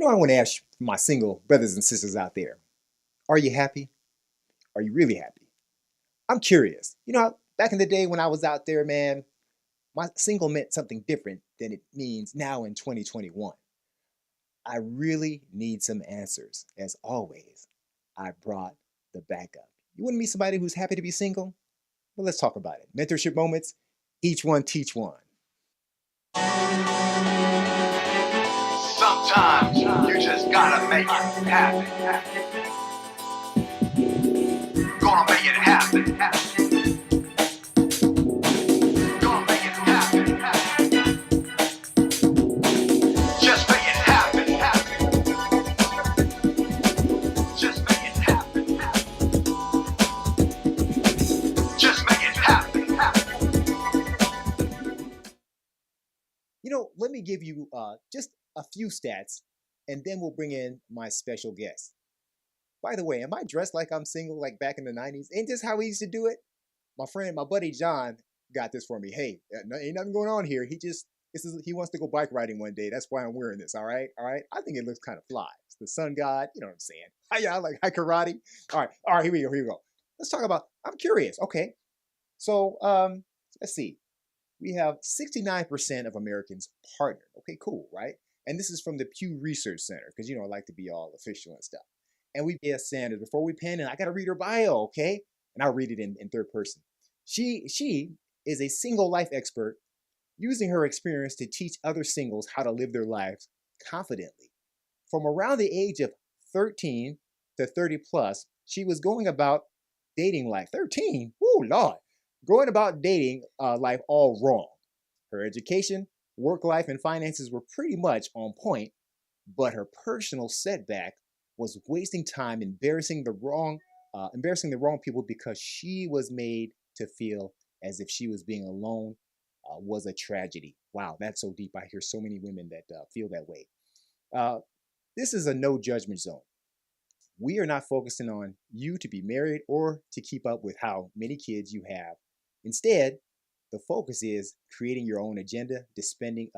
I want to ask my single brothers and sisters out there, are you happy? Are you really happy? I'm curious. Back in the day when I was out there, man, my single meant something different than it means now in 2021. I really need some answers. As always, I brought the backup. You want to meet somebody who's happy to be single? Well, let's talk about it. Mentorship moments, each one teach one. Sometimes you just gotta make it happen. Gonna make it happen. Gonna make it happen. Just make it happen. Just make it happen. Just make it happen. Let me give you just a few stats, and then we'll bring in my special guest. By the way, am I dressed like I'm single like back in the 90s? Ain't this how we used to do it? My buddy John got this for me. Hey, ain't nothing going on here. He wants to go bike riding one day. That's why I'm wearing this. All right. I think it looks kind of fly. It's the sun god. You know what I'm saying? Hi, like hi karate. All right. Here we go. Let's talk about. I'm curious. Okay. So let's see. We have 69% of Americans partnered. Okay, cool, right? And this is from the Pew Research Center, because I like to be all official and stuff. And we get Sanders. Before we pen in, I gotta read her bio, okay? And I'll read it in third person. She is a single life expert using her experience to teach other singles how to live their lives confidently. From around the age of 13 to 30 plus, she was going about dating life. 13? Woo, Lord. Going about dating life all wrong. Her education, work life, and finances were pretty much on point, but her personal setback was wasting time embarrassing the wrong people because she was made to feel as if she was being alone was a tragedy. Wow, that's so deep. I hear so many women that feel that way. This is a no judgment zone. We are not focusing on you to be married or to keep up with how many kids you have. Instead, the focus is creating your own agenda, dispelling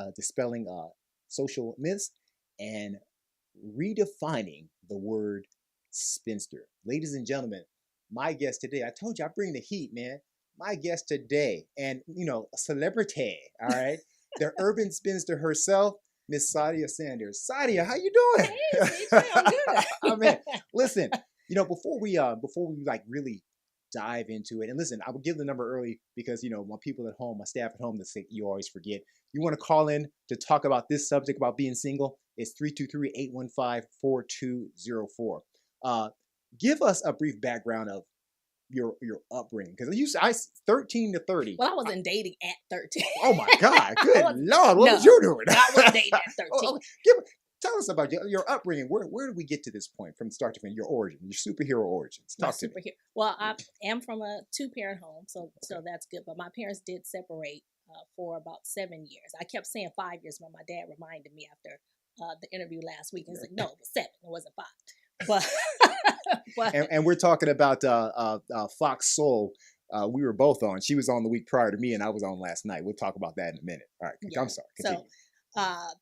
social myths, and redefining the word spinster. Ladies and gentlemen, my guest today, I told you I bring the heat, man. My guest today, and a celebrity, all right, the urban spinster herself, Miss Sadia Sanders. Sadia, how you doing? Hey, CJ, I'm good. Oh man, listen, before we like really dive into it, and listen, I will give the number early because my people at home, my staff at home, you always forget. You want to call in to talk about this subject about being single? It's 323-815-4204. Give us a brief background of your upbringing, because I 13 to 30. Well, I wasn't dating at 13. Oh my God, good Lord, what was you doing? I wasn't dating at 13. Tell us about your upbringing. Where did we get to this point from start to finish? Your origin, your superhero origins. Talk to me. Well, I am from a two-parent home, so that's good. But my parents did separate for about 7 years. I kept saying 5 years, but my dad reminded me after the interview last week. He's like, no, it was 7. It wasn't 5. But and we're talking about Fox Soul. We were both on. She was on the week prior to me, and I was on last night. We'll talk about that in a minute. All right, yeah. I'm sorry. Continue. So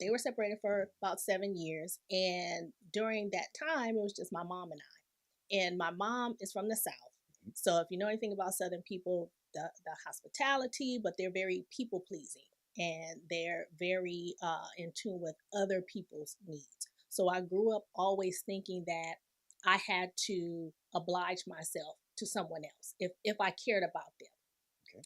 they were separated for about 7 years, and during that time, it was just my mom and I. And my mom is from the South, so if you know anything about Southern people, the hospitality, but they're very people pleasing, and they're very in tune with other people's needs. So I grew up always thinking that I had to oblige myself to someone else if I cared about them,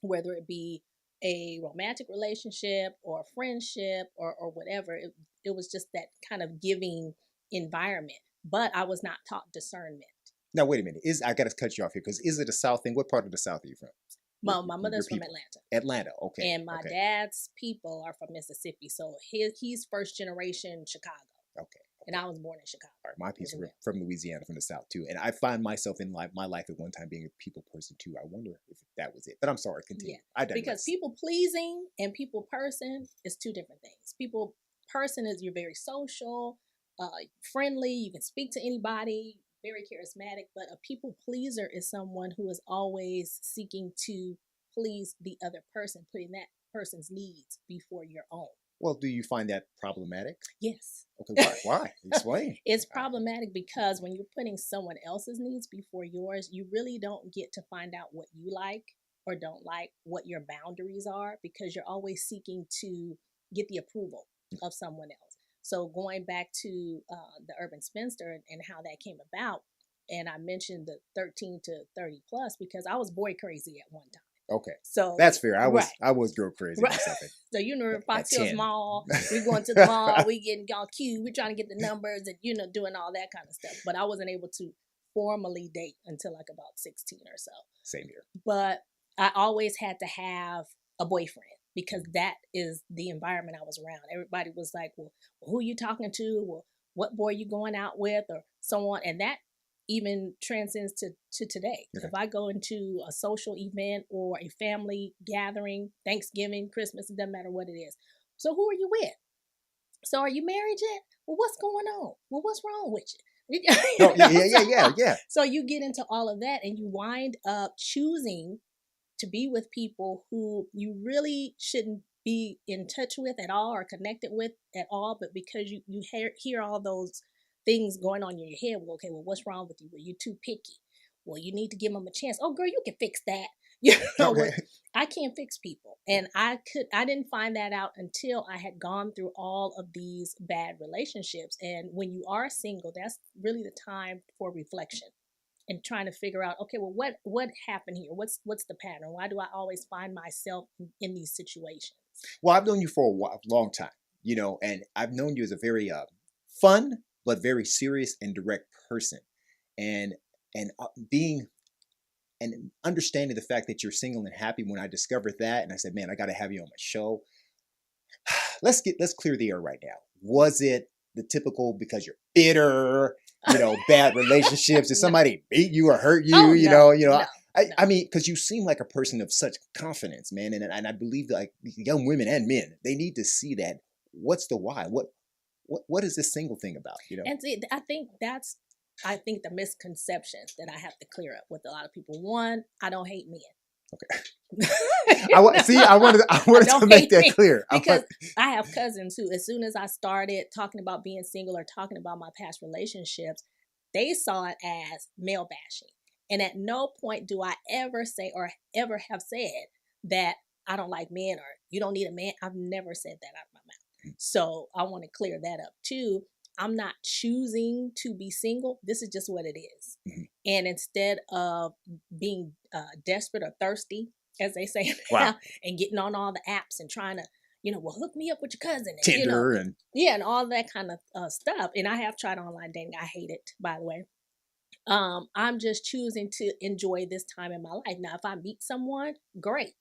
whether it be a romantic relationship or a friendship or whatever. It was just that kind of giving environment, but I was not taught discernment. Now, wait a minute. I got to cut you off here, because is it a South thing? What part of the South are you from? My mother's from Atlanta. Atlanta, okay. And my dad's people are from Mississippi, so he's first generation Chicago. Okay. And I was born in Chicago. All right, my people are from Louisiana, from the South too. And I find myself in my life at one time being a people person too. I wonder if that was it. But I'm sorry, continue. Yeah, because people pleasing and people person is two different things. People person is you're very social, friendly, you can speak to anybody, very charismatic. But a people pleaser is someone who is always seeking to please the other person, putting that person's needs before your own. Well, do you find that problematic? Yes. Okay, why? Explain. It's problematic because when you're putting someone else's needs before yours, you really don't get to find out what you like or don't like, what your boundaries are, because you're always seeking to get the approval of someone else. So going back to the Urban Spinster and how that came about, and I mentioned the 13 to 30 plus because I was boy crazy at one time. Okay, So that's fair. right. I was girl crazy Right. myself. So Fox at Hills 10. Mall, we going to the mall, we getting all cute, we trying to get the numbers and doing all that kind of stuff. But I wasn't able to formally date until like about 16 or so. Same here. But I always had to have a boyfriend because that is the environment I was around. Everybody was like, well, who you talking to? Well, what boy you going out with, or so on. And that even transcends to today. Okay. If I go into a social event or a family gathering, Thanksgiving, Christmas, it doesn't matter what it is. So who are you with? So are you married yet? Well, what's going on? Well, what's wrong with you? No, yeah. So you get into all of that and you wind up choosing to be with people who you really shouldn't be in touch with at all or connected with at all, but because you hear all those things going on in your head. Well, okay, well, what's wrong with you? Well, you're too picky. Well, you need to give them a chance. Oh, girl, you can fix that. Okay. I can't fix people. And I didn't find that out until I had gone through all of these bad relationships. And when you are single, that's really the time for reflection and trying to figure out, okay, well, what happened here? What's the pattern? Why do I always find myself in these situations? Well, I've known you for a long time, and I've known you as a very fun but very serious and direct person, and being and understanding the fact that you're single and happy. When I discovered that, and I said, man, I got to have you on my show. Let's clear the air right now. Was it the typical because you're bitter, bad relationships? Did somebody beat you or hurt you? No. I mean, because you seem like a person of such confidence, man, and I believe that, like, young women and men, they need to see that. What's the why? What is this single thing about? And see, I think the misconception that I have to clear up with a lot of people. One, I don't hate men. Okay. I wanted to make that clear because I have cousins who, as soon as I started talking about being single or talking about my past relationships, they saw it as male bashing. And at no point do I ever say or ever have said that I don't like men or you don't need a man. I've never said that out of my mouth. So I want to clear that up too. I'm not choosing to be single. This is just what it is. Mm-hmm. And instead of being desperate or thirsty, as they say now, and getting on all the apps and trying to, well, hook me up with your cousin. And, Tinder and all that kind of stuff. And I have tried online dating. I hate it, by the way. I'm just choosing to enjoy this time in my life. Now, if I meet someone, great.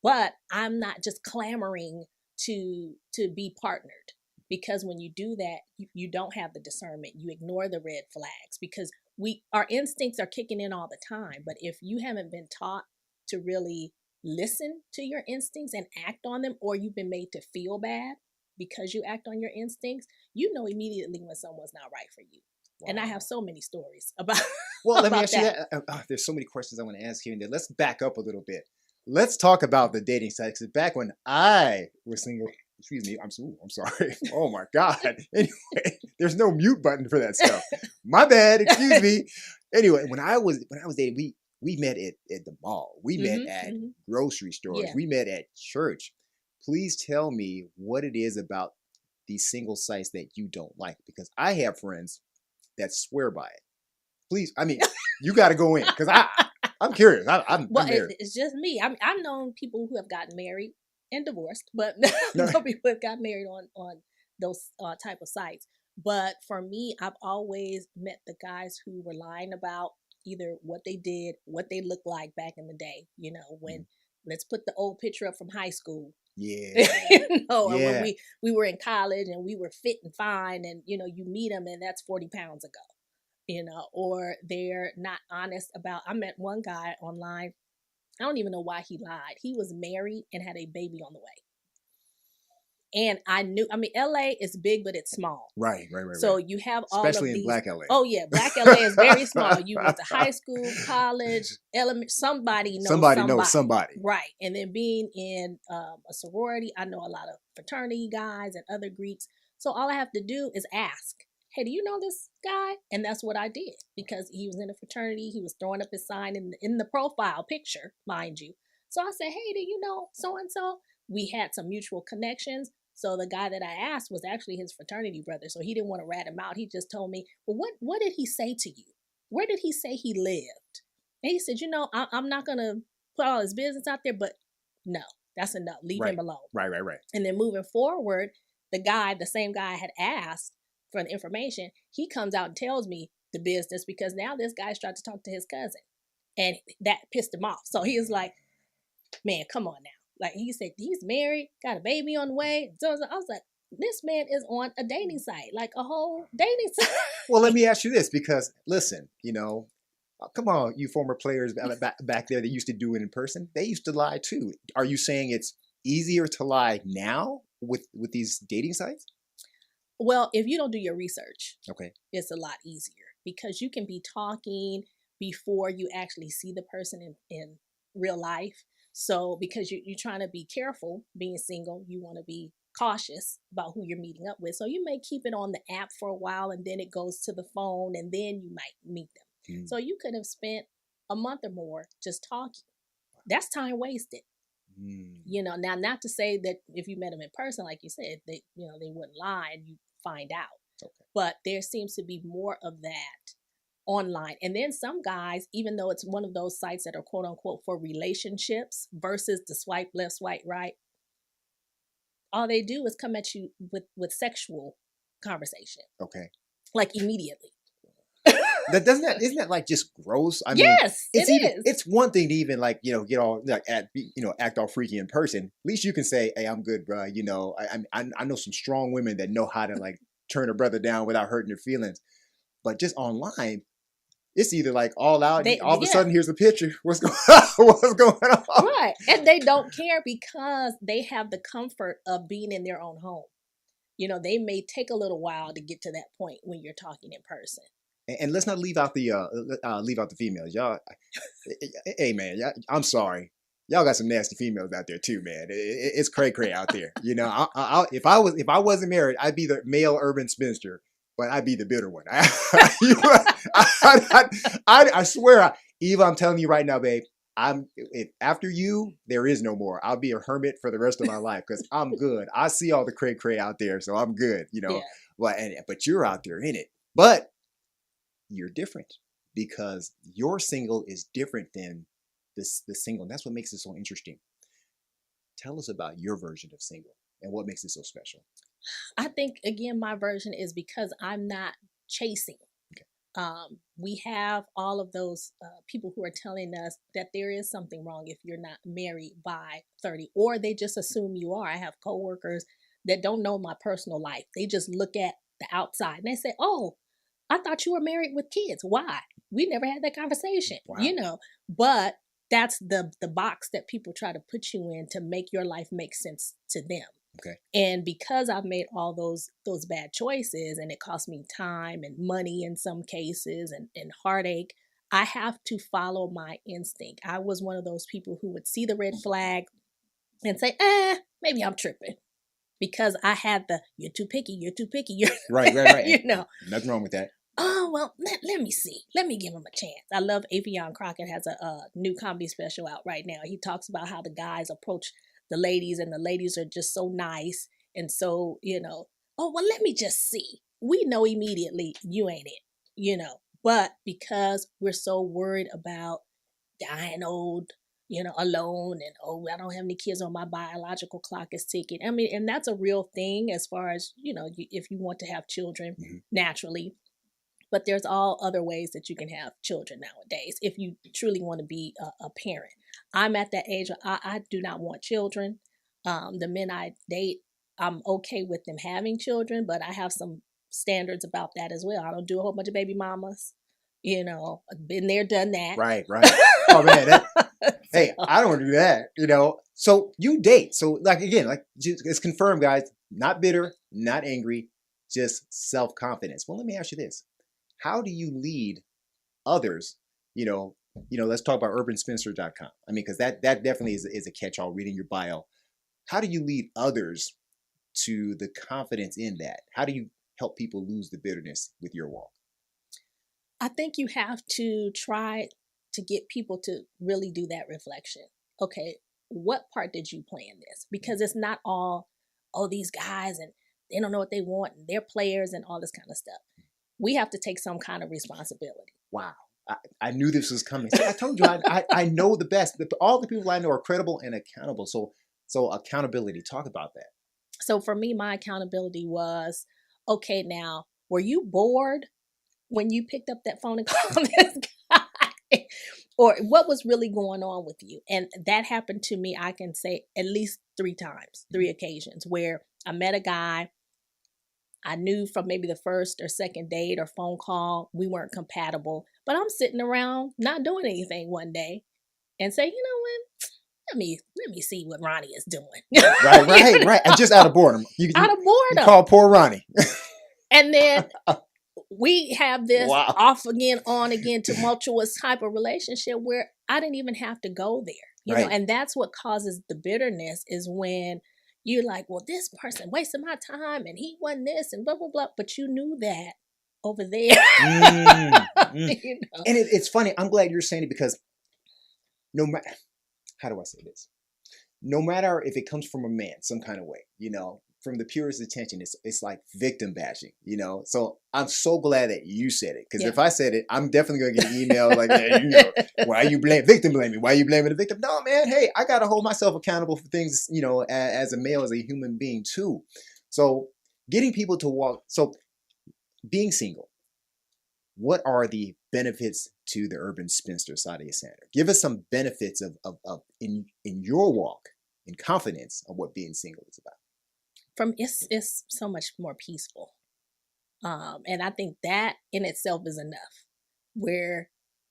But I'm not just clamoring to be partnered. Because when you do that, you don't have the discernment. You ignore the red flags because our instincts are kicking in all the time. But if you haven't been taught to really listen to your instincts and act on them, or you've been made to feel bad because you act on your instincts, you know immediately when someone's not right for you. Wow. And I have so many stories about. Well, let me ask you that. There's so many questions I want to ask here and there. Let's back up a little bit. Let's talk about the dating sites. Back when I was single. Excuse me. I'm sorry. Oh my God. Anyway, there's no mute button for that stuff. My bad. Excuse me. Anyway, when I was dating, we met at the mall. We met at grocery stores. Yeah. We met at church. Please tell me what it is about these single sites that you don't like, because I have friends that swear by it. Please, I mean, you got to go in because I'm curious. I'm it's just me. I've known people who have gotten married and divorced, but no people have got married on those type of sites. But for me, I've always met the guys who were lying about either what they did, what they looked like back in the day. When let's put the old picture up from high school. Yeah. Or when we were in college and we were fit and fine, and you meet them and that's 40 pounds ago. Or they're not honest about. I met one guy online. I don't even know why he lied. He was married and had a baby on the way. And I knew, I mean, LA is big, but it's small. Right. So you have all of Especially in these. Black LA. Oh yeah, Black LA is very small. You went to high school, college, elementary. Somebody knows somebody. Right. And then being in a sorority, I know a lot of fraternity guys and other Greeks. So all I have to do is ask, hey, do you know this guy? And that's what I did, because he was in a fraternity. He was throwing up his sign in the profile picture, mind you. So I said, hey, do you know so-and-so? We had some mutual connections. So the guy that I asked was actually his fraternity brother. So he didn't want to rat him out. He just told me, well, what did he say to you? Where did he say he lived? And he said, I'm not going to put all his business out there, but no, that's enough. Leave him alone. Right. And then moving forward, the same guy I had asked for the information, he comes out and tells me the business, because now this guy's tried to talk to his cousin. And that pissed him off. So he was like, man, come on now. Like, he said, he's married, got a baby on the way. So I was like, this man is on a dating site, like a whole dating site. Well, let me ask you this, because listen, come on, you former players back there that used to do it in person, they used to lie too. Are you saying it's easier to lie now with these dating sites? Well, if you don't do your research, okay, it's a lot easier, because you can be talking before you actually see the person in real life. So because you're trying to be careful being single, you want to be cautious about who you're meeting up with. So you may keep it on the app for a while, and then it goes to the phone, and then you might meet them. So you could have spent a month or more just talking. That's time wasted. Now, not to say that if you met them in person, like you said, they wouldn't lie and you find out. Okay. But there seems to be more of that online. And then some guys, even though it's one of those sites that are quote unquote for relationships versus the swipe left, swipe right, all they do is come at you with sexual conversation. Okay. Like immediately. Isn't that like just gross? I mean, yes, it is. It's one thing to even like, get all like act all freaky in person. At least you can say, hey, I'm good, bro. I know some strong women that know how to like turn a brother down without hurting their feelings. But just online, it's either like all out, all of a sudden here's a picture. What's going on? Right. And they don't care, because they have the comfort of being in their own home. They may take a little while to get to that point when you're talking in person. And let's not leave out the females, y'all. Hey man, I'm sorry, y'all got some nasty females out there too, man. It's cray out there. If I wasn't married, I'd be the male Urban Spinster, but I'd be the bitter one. I swear, Eva, I'm telling you right now, babe. After you, there is no more. I'll be a hermit for the rest of my life, because I'm good. I see all the cray out there, so I'm good. Yeah. But you're out there in it. But you're different, because your single is different than the single. And that's what makes it so interesting. Tell us about your version of single and what makes it so special. I think, again, my version is because I'm not chasing. Okay. We have all of those people who are telling us that there is something wrong if you're not married by 30, or they just assume you are. I have coworkers that don't know my personal life. They just look at the outside and they say, oh, I thought you were married with kids. Why? We never had that conversation, Wow. But that's the box that people try to put you in to make your life make sense to them. Okay. And because I've made all those bad choices, and it cost me time and money in some cases and heartache, I have to follow my instinct. I was one of those people who would see the red flag and say, maybe I'm tripping. Because I had you're too picky. Right. Nothing wrong with that. Oh, well, let me see. Let me give him a chance. I love Avion Crockett has a new comedy special out right now. He talks about how the guys approach the ladies, and the ladies are just so nice. And so, oh, well, let me just see. We know immediately you ain't it, But because we're so worried about dying old, alone, and, oh, I don't have any kids on my biological clock is ticking. I mean, and that's a real thing as far as, if you want to have children naturally. But there's all other ways that you can have children nowadays if you truly want to be a parent. I'm at that age where I do not want children. The men I date, I'm okay with them having children, but I have some standards about that as well. I don't do a whole bunch of baby mamas. I've been there, done that. Right. Oh man, hey, I don't do that. So you date. So like again, like it's confirmed, guys. not bitter, not angry, just self-confidence. Well, let me ask you this. How do you lead others? Let's talk about urbanspinster.com. I mean, because that definitely is a catch-all, reading your bio. How do you lead others to the confidence in that? How do you help people lose the bitterness with your walk? I think you have to try to get people to really do that reflection. Okay, what part did you play in this? Because it's not all, oh, these guys and they don't know what they want and they're players and all this kind of stuff. We have to take some kind of responsibility. Wow. I knew this was coming. See, I told you, I know the best. All the people I know are credible and accountable. So accountability, talk about that. So for me, my accountability was, okay, now, were you bored when you picked up that phone and called this guy? Or what was really going on with you? And that happened to me, I can say, at least 3 times, 3 occasions, where I met a guy. I knew from maybe the first or second date or phone call, we weren't compatible. But I'm sitting around not doing anything one day and say, you know what? Let me see what Ronnie is doing. Right. And just out of boredom. Out of boredom. You call poor Ronnie. And then we have this Wow. off again, on again, tumultuous type of relationship where I didn't even have to go there. You know, and that's what causes the bitterness, is when you're like, well, this person wasted my time and he won this and blah, blah, blah. But you knew that over there. You know? And it's funny. I'm glad you're saying it, because no matter, how do I say this? No matter if it comes from a man, some kind of way, from the purest intention, it's like victim bashing, So I'm so glad that you said it, because if I said it, I'm definitely going to get an email like, why are you victim blaming? Why are you blaming the victim? No, man, hey, I got to hold myself accountable for things, as a male, as a human being too. So getting people to walk, so being single, what are the benefits to the urban spinster, Sadia Sander? Give us some benefits of in your walk, in confidence, of what being single is about. It's so much more peaceful. And I think that in itself is enough, where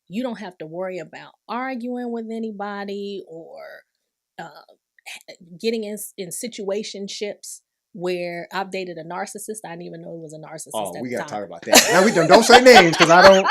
you don't have to worry about arguing with anybody or getting in situationships where I've dated a narcissist. I didn't even know he was a narcissist. Oh, we got to talk about that. Now, we don't say names, because I don't,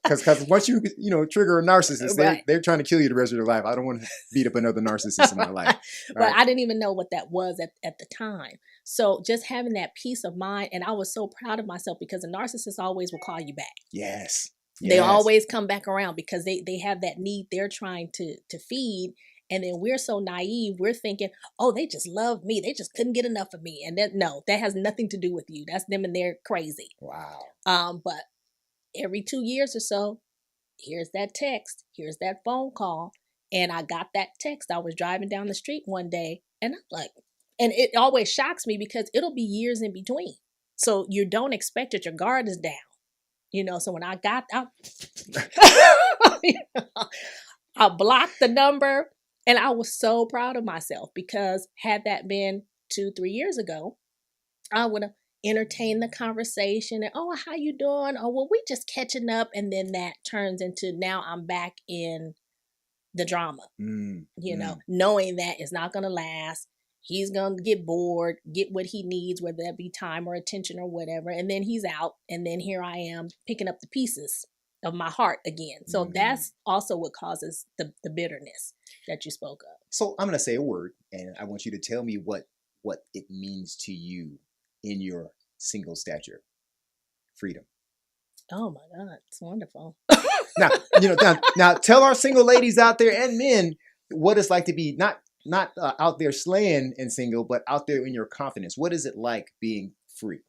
because once you trigger a narcissist, they're trying to kill you the rest of your life. I don't want to beat up another narcissist in my life. But I didn't even know what that was at the time. So just having that peace of mind, and I was so proud of myself, because a narcissist always will call you back. Yes. They always come back around, because they have that need they're trying to feed. And then we're so naive, we're thinking, oh, they just love me. They just couldn't get enough of me. And no, that has nothing to do with you. That's them, and they're crazy. Wow. But every 2 years or so, here's that text, here's that phone call. And I got that text. I was driving down the street one day, and I'm like, and it always shocks me, because it'll be years in between. So you don't expect it. Your guard is down. So when I got out, I blocked the number. And I was so proud of myself, because had that been 2-3 years ago, I would have entertained the conversation and, oh, how you doing? Oh, well, we just catching up. And then that turns into, now I'm back in the drama, knowing that it's not going to last. He's going to get bored, get what he needs, whether that be time or attention or whatever. And then he's out. And then here I am picking up the pieces of my heart again. So that's also what causes the bitterness that you spoke of. So I'm going to say a word, and I want you to tell me what it means to you in your single stature. Freedom. Oh my God, it's wonderful. Now tell our single ladies out there, and men, what it's like to be not out there slaying and single, but out there in your confidence. What is it like being free?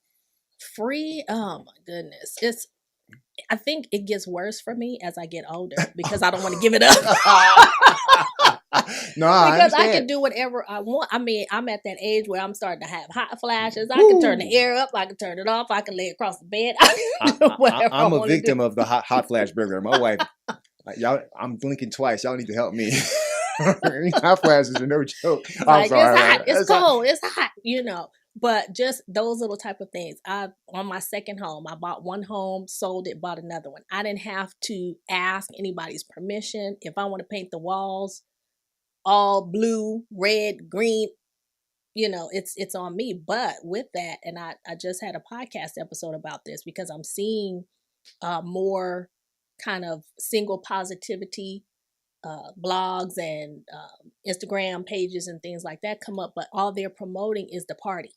Free? Oh my goodness. I think it gets worse for me as I get older, because I don't want to give it up. No, because I can do whatever I want. I mean, I'm at that age where I'm starting to have hot flashes. I can turn the air up. I can turn it off. I can lay across the bed. I'm a victim of the hot flash burglar. My wife, I'm blinking twice. Y'all need to help me. Hot flashes are no joke. I'm sorry. It's hot. It's cold. It's hot. But just those little type of things. On my second home, I bought one home, sold it, bought another one. I didn't have to ask anybody's permission. If I want to paint the walls all blue, red, green, it's on me. But with that, and I just had a podcast episode about this because I'm seeing more kind of single positivity blogs and Instagram pages and things like that come up, but all they're promoting is the party.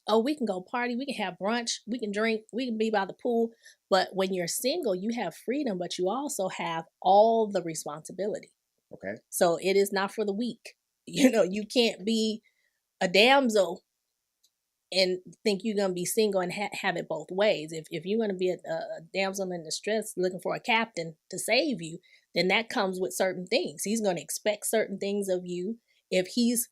Oh, we can go party, we can have brunch, we can drink, we can be by the pool. But when you're single, you have freedom, but you also have all the responsibility. Okay. So it is not for the weak. You can't be a damsel and think you're going to be single and have it both ways. If you're going to be a damsel in distress looking for a captain to save you, then that comes with certain things. He's going to expect certain things of you. If he's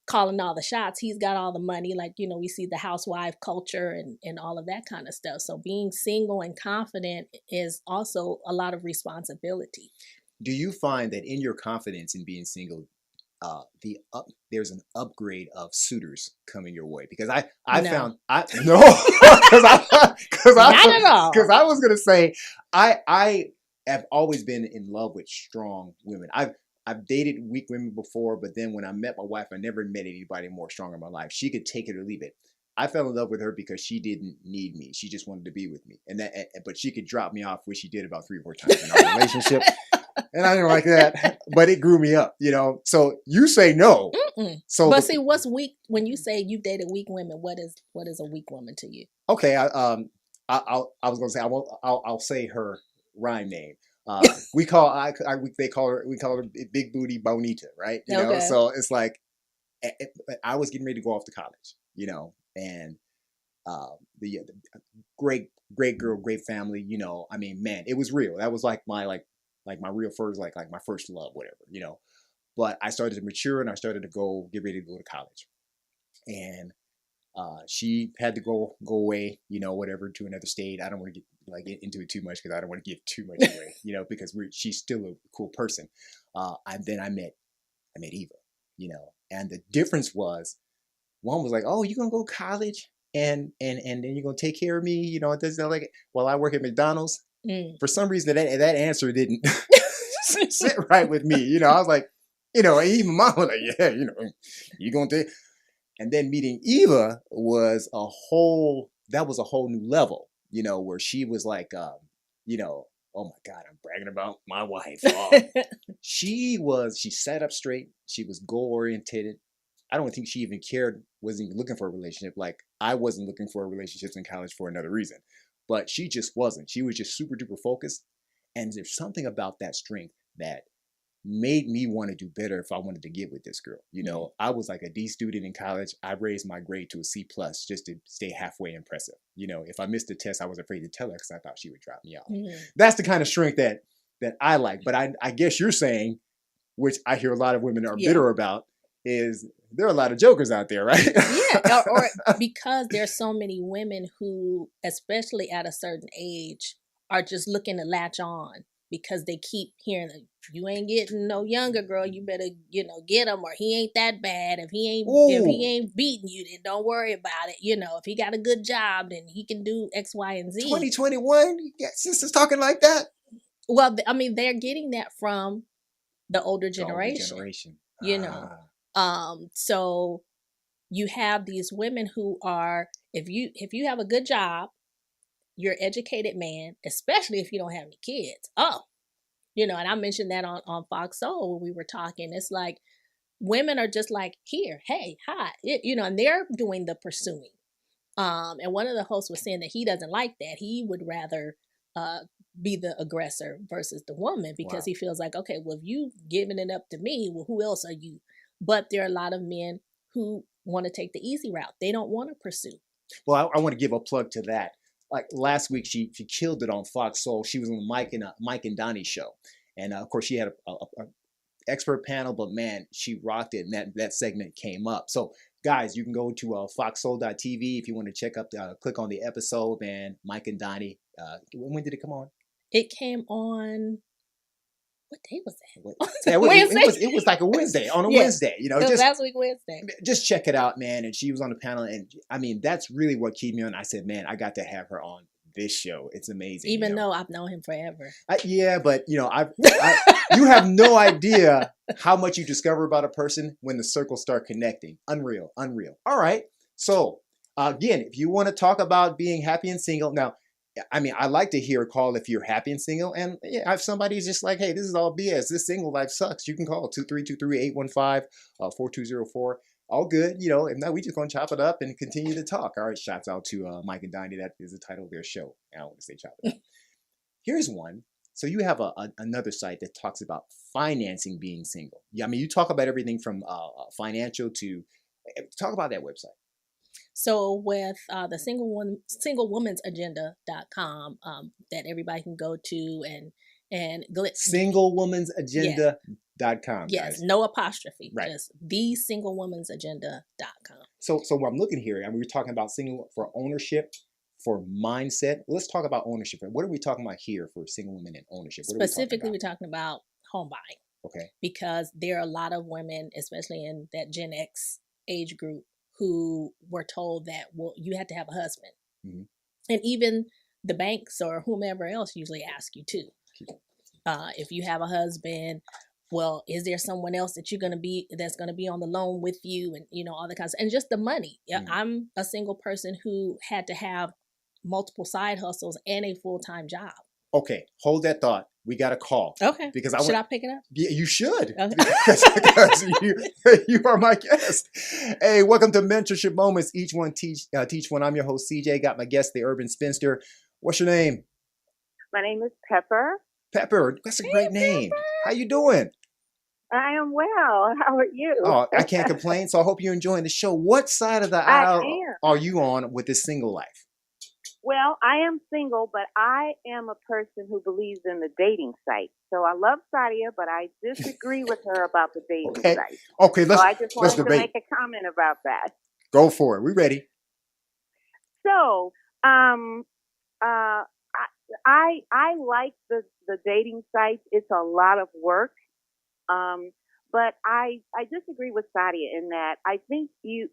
calling all the shots, he's got all the money. Like, we see the housewife culture and all of that kind of stuff. So being single and confident is also a lot of responsibility. Do you find that in your confidence in being single, there's an upgrade of suitors coming your way? Because I found no, because not at all. Because I was gonna say I have always been in love with strong women. I've dated weak women before, but then when I met my wife, I never met anybody more strong in my life. She could take it or leave it. I fell in love with her because she didn't need me. She just wanted to be with me, but she could drop me off, which she did about 3 or 4 times in our relationship. And I didn't like that, but it grew me up, So you say no. Mm-mm. So, but see, what's weak when you say you've dated weak women? What is a weak woman to you? Okay, I was gonna say I'll say her rhyme name. We call her Big Booty Bonita, right? So it's like I was getting ready to go off to college, and the great girl, great family, I mean, man, it was real. That was like my real first, like my first love, whatever, But I started to mature and I started to get ready to go to college, and she had to go away, whatever, to another state. I don't want to get into it too much because I don't want to give too much away, because she's still a cool person. And then I met Eva, and the difference was, one was like, oh, you're gonna go to college and then you're gonna take care of me, while I work at McDonald's. For some reason that answer didn't sit right with me. I was like, even mom was like, yeah, you gonna take. And then meeting Eva was a whole new level, where she was like, oh my God, I'm bragging about my wife. She sat up straight. She was goal oriented. I don't think she even wasn't even looking for a relationship. Like I wasn't looking for a relationship in college for another reason, but she just wasn't. She was just super duper focused. And there's something about that strength that made me want to do better if I wanted to get with this girl. I was like a D student in college. I raised my grade to a C+ just to stay halfway impressive. If I missed the test, I was afraid to tell her because I thought she would drop me off. That's the kind of strength that I like. But I guess you're saying, which I hear a lot of women are bitter about, is there are a lot of jokers out there, right? Yeah, or because there's so many women who, especially at a certain age, are just looking to latch on because they keep hearing, you ain't getting no younger, girl. You better, get him, or he ain't that bad. If he ain't beating you, then don't worry about it. If he got a good job, then he can do X, Y, and Z. 2021, you got sisters talking like that? Well, I mean, they're getting that from the older generation. So you have these women who are, if you have a good job, you're an educated man, especially if you don't have any kids. And I mentioned that on Fox Soul when we were talking. It's like women are just like, here, hey, hi, and they're doing the pursuing. And one of the hosts was saying that he doesn't like that. He would rather be the aggressor versus the woman because he feels like, okay, well, if you giving it up to me, well, who else are you? But there are a lot of men who want to take the easy route. They don't want to pursue. Well, I want to give a plug to that. Like last week, she killed it on Fox Soul. She was on the Mike and Donnie show. And of course, she had a expert panel, but man, she rocked it. And that segment came up. So guys, you can go to foxsoul.tv if you want to check up, click on the episode, and Mike and Donnie. When did it come on? It came on, what day was that? Wednesday. It was like a Wednesday, on a Wednesday, It was last week Wednesday. Just check it out, man. And she was on the panel, and I mean, that's really what kept me on. I said, man, I got to have her on this show. It's amazing. Even though I've known him forever. Yeah, but you have no idea how much you discover about a person when the circles start connecting. Unreal, unreal. All right. So again, if you want to talk about being happy and single, now, I mean, I like to hear a call if you're happy and single. And yeah, if somebody's just like, hey, this is all BS. This single life sucks. You can call 2323815-4204. All good. If not, we just going to chop it up and continue to talk. All right. Shouts out to Mike and Diney. That is the title of their show. I don't want to say chop it up. Here's one. So you have another site that talks about financing being single. Yeah, I mean, you talk about everything from financial to talk about that website. So with the singlewomansagenda.com that everybody can go to and singlewomansagenda.com. Yes, guys. no apostrophe. Right. Just thesinglewomansagenda.com. So when I'm looking here, and we were talking about single for ownership, for mindset. Let's talk about ownership. What are we talking about here for single women and ownership? Specifically, we're talking about home buying. Okay. Because there are a lot of women, especially in that Gen X age group, who were told that, well, you had to have a husband. Mm-hmm. And even the banks or whomever else usually ask you too. If you have a husband, well, is there someone else that's going to be on the loan with you, and all the kinds of, and just the money. Mm-hmm. I'm a single person who had to have multiple side hustles and a full-time job. Okay, hold that thought. We got a call. Okay. Because I pick it up? Yeah, you should. Okay. because you are my guest. Hey, welcome to Mentorship Moments. Each one teach one. I'm your host, CJ. Got my guest, the Urban Spinster. What's your name? My name is Pepper. Pepper, that's a great name. Pepper. How you doing? I am well. How are you? Oh, I can't complain. So I hope you're enjoying the show. What side of the aisle are you on with this single life? Well, I am single, but I am a person who believes in the dating site. So I love Sadia, but I disagree with her about the dating site. Okay, I just wanted to make a comment about that. Go for it. We ready. So, I like the dating sites. It's a lot of work. But I disagree with Sadia in that I think you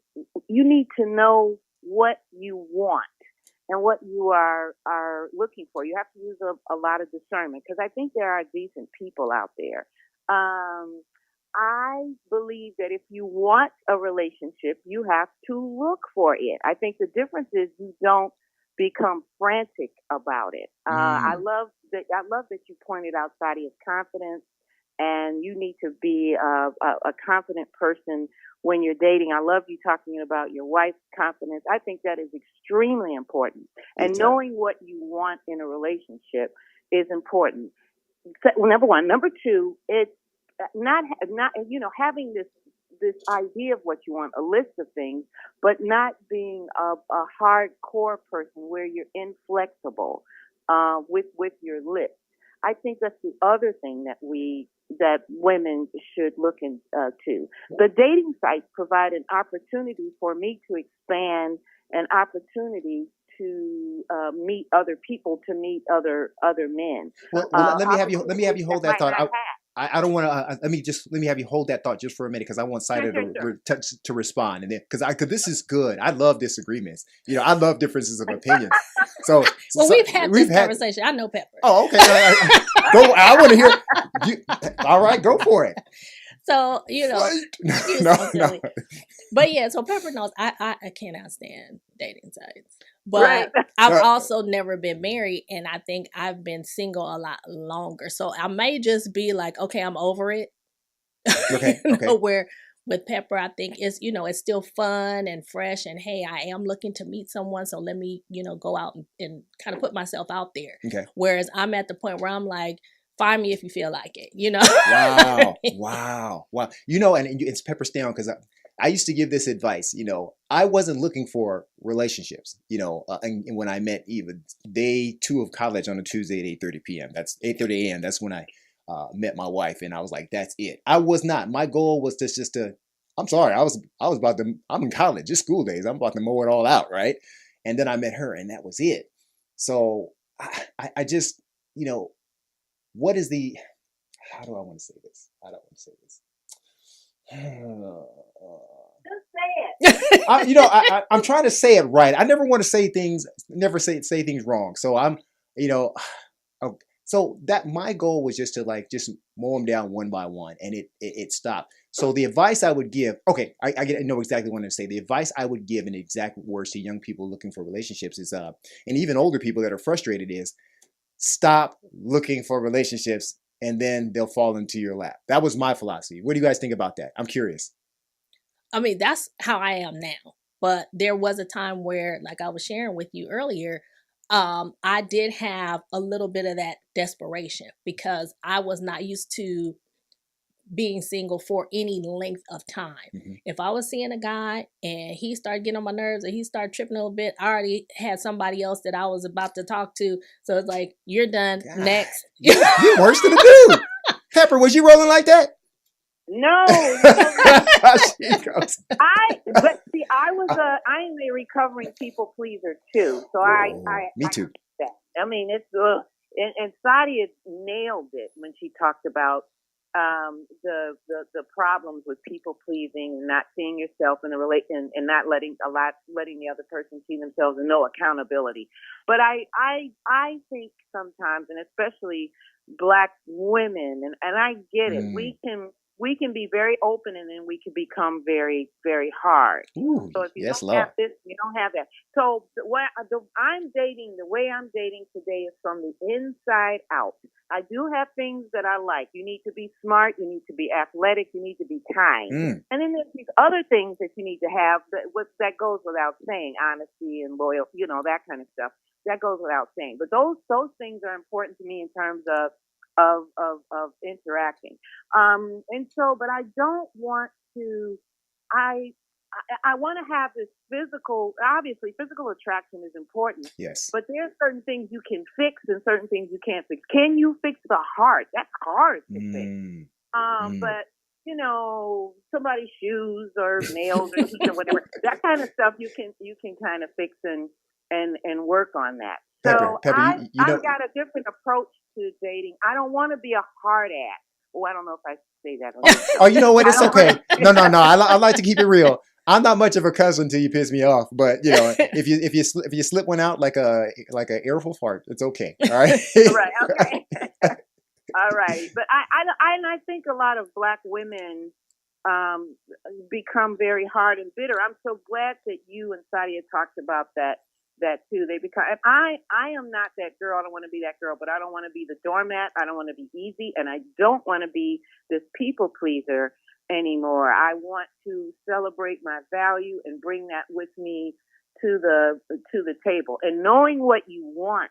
need to know what you want and what you are looking for. You have to use a lot of discernment, because I think there are decent people out there. I believe that if you want a relationship, you have to look for it. I think the difference is you don't become frantic about it. I love that you pointed out Sadia's confidence, and you need to be a confident person when you're dating. I love you talking about your wife's confidence. I think that is extremely important. And knowing what you want in a relationship is important. So, number one. Number two, it's not having this idea of what you want, a list of things, but not being a hardcore person where you're inflexible with your list. I think that's the other thing that women should look into. The dating sites provide an opportunity for me to expand, an opportunity to meet other people, to meet other men. Well, let me have you hold that thought. I don't want to. Let me have you hold that thought just for a minute, because I want Sadia to respond, and then because this is good. I love disagreements. I love differences of opinion. So we've had this conversation. I know Pepper. Oh, okay. Go. I want to hear. All right, go for it. So no. But yeah, so Pepper knows I cannot stand dating sites. But right. I've also never been married, and I think I've been single a lot longer. So I may just be like, okay, I'm over it. Okay. Where with Pepper, I think it's still fun and fresh, and hey, I am looking to meet someone, so let me go out and kind of put myself out there. Okay. Whereas I'm at the point where I'm like, find me if you feel like it. Wow. And it's Pepper's down, because I used to give this advice. I wasn't looking for relationships. And when I met Eva, day 2 of college on a Tuesday at 8:30 p.m. That's 8:30 a.m. That's when I met my wife, and I was like, that's it. I was not. My goal was just to. I'm sorry. I was about to. I'm in college. It's school days. I'm about to mow it all out, right? And then I met her, and that was it. So I just what is the? How do I want to say this? I don't want to say this. Just say it. I'm trying to say it right. I never want to say things, never say things wrong. So I'm, you know, oh, so that my goal was just to like just mow them down one by one, and it stopped. So the advice I would give, okay, I know exactly what I'm going to say. The advice I would give in exact words to young people looking for relationships is, and even older people that are frustrated is, stop looking for relationships, and then they'll fall into your lap. That was my philosophy. What do you guys think about that? I'm curious. I mean, that's how I am now. But there was a time where, like I was sharing with you earlier, I did have a little bit of that desperation because I was not used to being single for any length of time. Mm-hmm. If I was seeing a guy and he started getting on my nerves and he started tripping a little bit, I already had somebody else that I was about to talk to. So it's like, you're done. God, Next. you're worse than a dude. Pepper, was you rolling like that? No, She goes. but see, I am a recovering people pleaser too. So Me too. that. I mean, it's and Sadia nailed it when she talked about the problems with people pleasing and not seeing yourself in a relation and not letting the other person see themselves and no accountability. But I think sometimes, and especially Black women, and I get it, we can be very open and then we can become very, very hard. Ooh, so if you yes, don't Lord. have this, you don't have that. So the way I'm dating today is from the inside out. I do have things that I like. You need to be smart. You need to be athletic. You need to be kind. And then there's these other things that you need to have that goes without saying, honesty and loyalty, that kind of stuff. That goes without saying. But those things are important to me in terms of interacting. But I don't want to. I want to have this physical. Obviously, physical attraction is important. Yes. But there are certain things you can fix and certain things you can't fix. Can you fix the heart? That's hard to fix. But somebody's shoes or nails or whatever, that kind of stuff you can kind of fix and work on that. So Pepper, I've got a different approach to dating. I don't want to be a hard ass. Oh, I don't know if I should say that. Oh, you know what? It's okay. No. I like to keep it real. I'm not much of a cousin until you piss me off. But if you slip one out like a airful fart, it's okay. All right. Right. Okay. All right. But I think a lot of Black women become very hard and bitter. I'm so glad that you and Sadia talked about that too. They become. I am not that girl. I don't want to be that girl, but I don't want to be the doormat. I don't want to be easy, and I don't want to be this people pleaser anymore. I want to celebrate my value and bring that with me to the table. And knowing what you want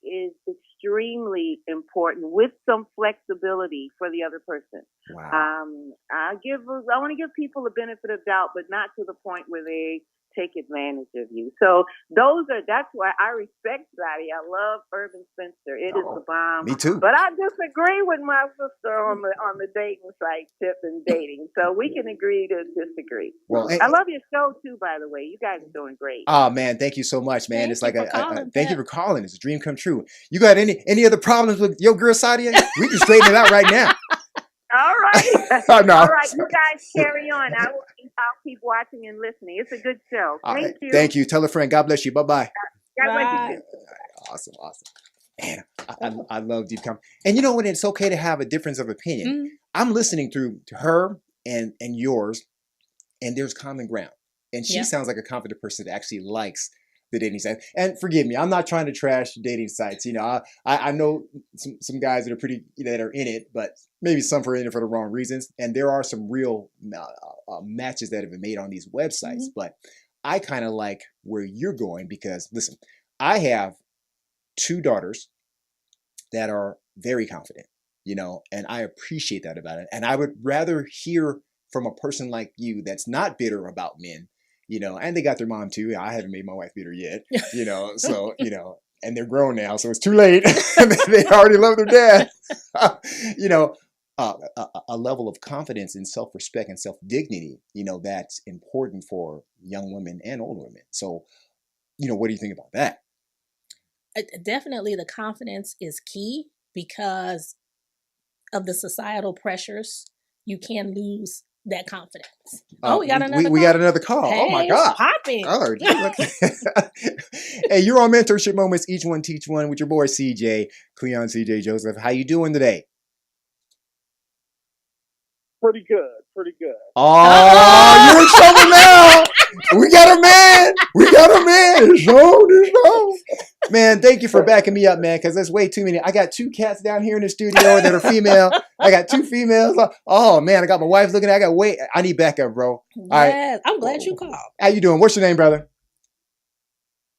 is extremely important, with some flexibility for the other person. Wow. I want to give people the benefit of doubt, but not to the point where they take advantage of you. So that's why I respect Sadia. I love Urban Spinster. It is the bomb. Me too. But I disagree with my sister on the dating site tip and dating. So we can agree to disagree. Well, I love your show too, by the way. You guys are doing great. Oh man, thank you so much, man. Thank Thank you for calling. It's a dream come true. You got any other problems with your girl Sadia? We can straighten it out right now. All right. Oh, no. All right. You guys carry on. I'll keep watching and listening. It's a good show. Thank you. Thank you. Tell a friend. God bless you. Bye-bye. God bless you too. Awesome. Man, I love deep comment. And you know what? It's okay to have a difference of opinion. I'm listening through to her and yours, and there's common ground. And she sounds like a confident person that actually likes the dating site. And forgive me, I'm not trying to trash dating sites. I know some guys that are that are in it, but maybe some are in it for the wrong reasons. And there are some real matches that have been made on these websites. But I kind of like where you're going because, listen, I have 2 daughters that are very confident, and I appreciate that about it. And I would rather hear from a person like you that's not bitter about men, and they got their mom too. I haven't made my wife bitter yet, so, and they're grown now, so it's too late. They already love their dad. A level of confidence and self-respect and self-dignity, that's important for young women and old women. So, what do you think about that? Definitely the confidence is key because of the societal pressures. You can lose that confidence. We got another we call. got another call. Hey, Oh my it's God. popping. Oh, hey, you're on Mentorship Moments, Each One Teach One with your boy CJ, Cleon CJ Joseph. How you doing today? Pretty good, pretty good. Oh, you're in trouble now. We got a man. We got a man. It's on. Man, thank you for backing me up, man, because there's way too many. I got 2 cats down here in the studio that are female. I got 2 females. Oh, man, I got my wife looking at it. I need backup, bro. Yes, All right. I'm glad you called. How you doing? What's your name, brother?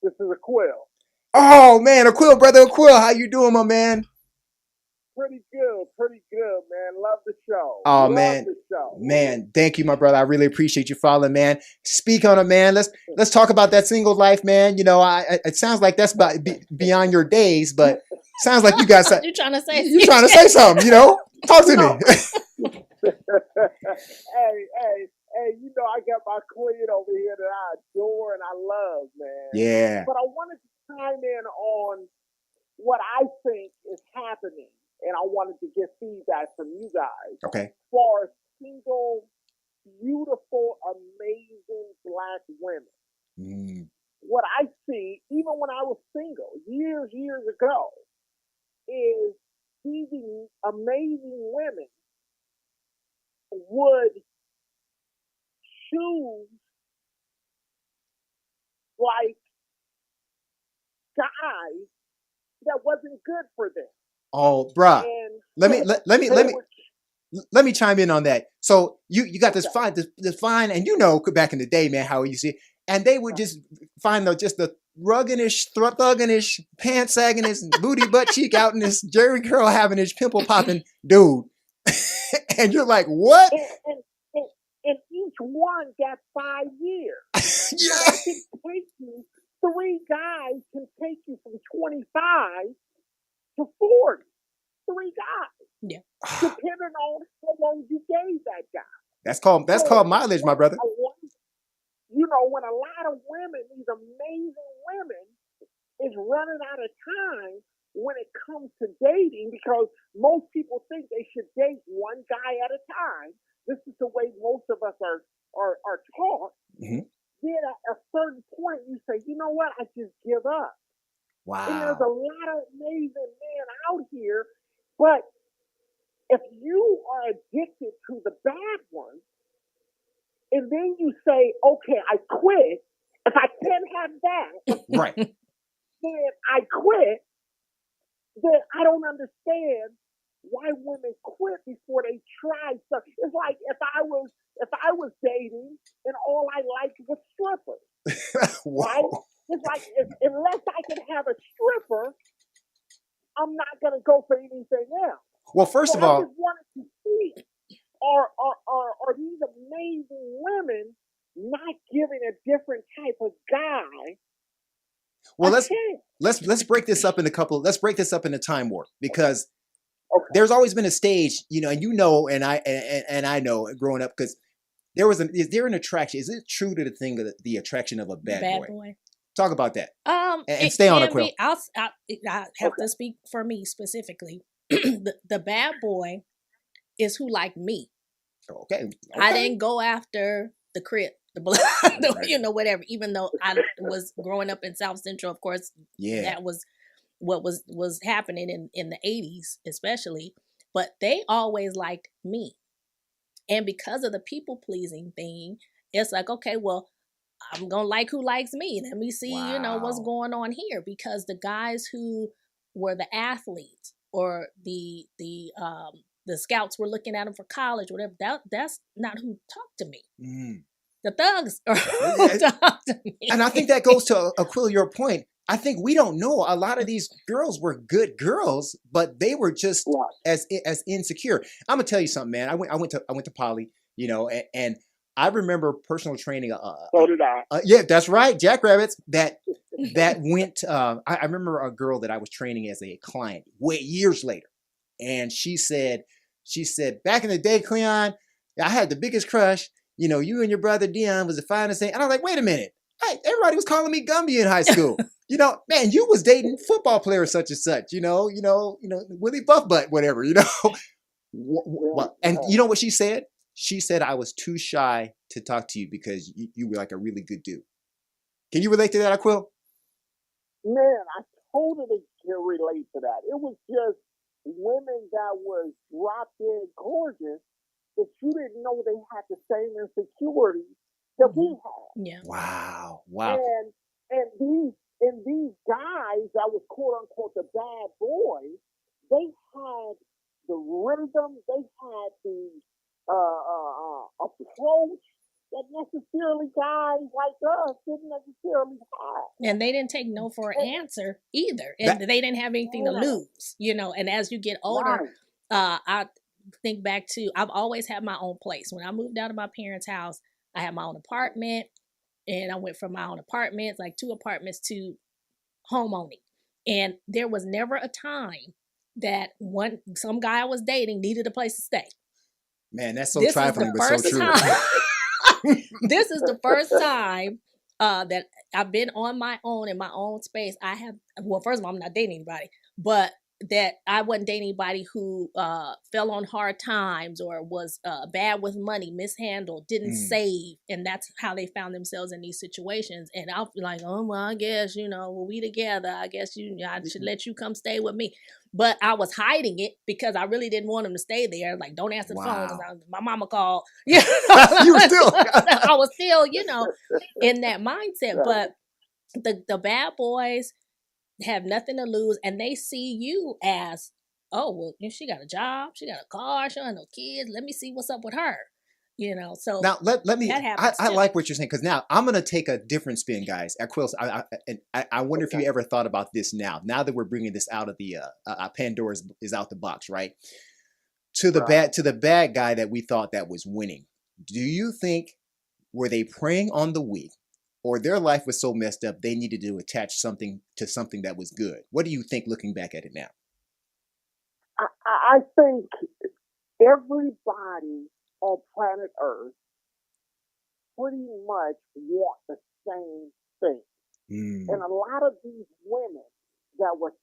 This is a quill. Oh, man, Aquil, brother Aquil. How you doing, my man? Pretty good, man. Love the show. Oh, Love man. the show. Man, thank you, my brother. I really appreciate you following, man. Speak on it, man. Let's talk about that single life, man. You know, it sounds like that's beyond your days, but sounds like you got something. You trying to say? You're trying to say something, you know? Talk to me. hey, you know I got my queen over here that I adore and I love, man. Yeah. But I wanted to chime in on what I think is happening, and I wanted to get feedback from you guys. Okay. For single, beautiful, amazing Black women. Mm. What I see, even when I was single, years ago, is these amazing women would choose like guys that wasn't good for them. Oh, bruh. And Let me chime in on that. So you got this fine, and you know back in the day, man, how you see, and they would just find the rugginish, thugginish, pants sagginish, booty butt cheek out in this Jerry curl having this pimple popping dude, and you're like, what? And each one got 5 years. Yeah. So it can take you, 3 guys can take you from 25 to 40. 3 guys. Yeah. Depending on how long you gave that guy. That's called mileage, my brother. You know, when a lot of women, these amazing women, is running out of time when it comes to dating, because most people think they should date one guy at a time. This is the way most of us are taught. Mm-hmm. Then at a certain point, you say, you know what? I just give up. Wow. And there's a lot of amazing men out here, but if you are addicted to the bad ones, and then you say, okay, I quit. If I can't have that, right, then I quit. Then I don't understand why women quit before they try stuff. It's like if I was dating and all I liked was strippers. Right? It's like unless I can have a stripper, I'm not gonna go for anything else. Well, first of all, I just wanted to see are these amazing women not giving a different type of guy? Well, let's break this up in let's break this up in a time warp, because there's always been a stage, you know, and I know growing up, because is there an attraction? Is it true to the thing of the attraction of a bad boy? Talk about that. And stay on it, Quill. I have to speak for me specifically. The bad boy is who liked me. Okay. I didn't go after the crib, the blood, you know, whatever. Even though I was growing up in South Central, of course, that was what was happening in the 80s, especially. But they always liked me, and because of the people pleasing thing, it's like, okay, well, I'm gonna like who likes me. Let me see, you know, what's going on here. Because the guys who were the athletes or the scouts were looking at them for college, whatever, that's not who talked to me. Mm. The thugs are who talked to me. And I think that goes to Aquil, your point. I think we don't know. A lot of these girls were good girls, but they were just as insecure. I'm gonna tell you something, man. I went to Poly, you know, and I remember personal training. So did I. Yeah, that's right, Jackrabbits. That went. I remember a girl that I was training as a client years later, and she said, back in the day, Cleon, I had the biggest crush. You know, you and your brother Dion was the finest thing. And I was like, wait a minute. Everybody was calling me Gumby in high school. You know, man, you was dating football player such and such. You know, Willie Buff Butt, whatever. You know, and you know what she said? she said I was too shy to talk to you because you were like a really good dude. Can you relate to that, Aquil? Man, I totally can relate to that. It was just women that was drop dead gorgeous that you didn't know they had the same insecurities that we had. Yeah. Wow. And these guys that was quote unquote the bad boys, they had the rhythm, they had the approach that necessarily guys like us didn't necessarily have. And they didn't take no for an And, answer either. And they didn't have anything to lose, and as you get older, right. I think back to, I've always had my own place. When I moved out of my parents' house, I had my own apartment, and I went from my own apartment, like 2 apartments, to home owning. And there was never a time that some guy I was dating needed a place to stay. Man, that's so trifling, but so true. This is the first time that I've been on my own in my own space. First of all, I'm not dating anybody, but that I wasn't dating anybody who fell on hard times or was bad with money, mishandled, didn't save. And that's how they found themselves in these situations. And I'll be like, oh, well, I guess, well, we together. I guess I should let you come stay with me. But I was hiding it because I really didn't want him to stay there. Like, don't answer the phone because my mama called. You were still. I was still, in that mindset. But the bad boys have nothing to lose, and they see you as, oh, well, she got a job, she got a car, she don't have no kids, let me see what's up with her, so now let me, I like what you're saying, because now I'm going to take a different spin, guys. At Quills, I wonder if you ever thought about this now that we're bringing this out of the Pandora's is out the box, right? To the bad guy that we thought that was winning, do you think, were they preying on the weak, or their life was so messed up they needed to attach something to something that was good? What do you think, looking back at it now? I think everybody on planet Earth pretty much want the same thing. And a lot of these women that were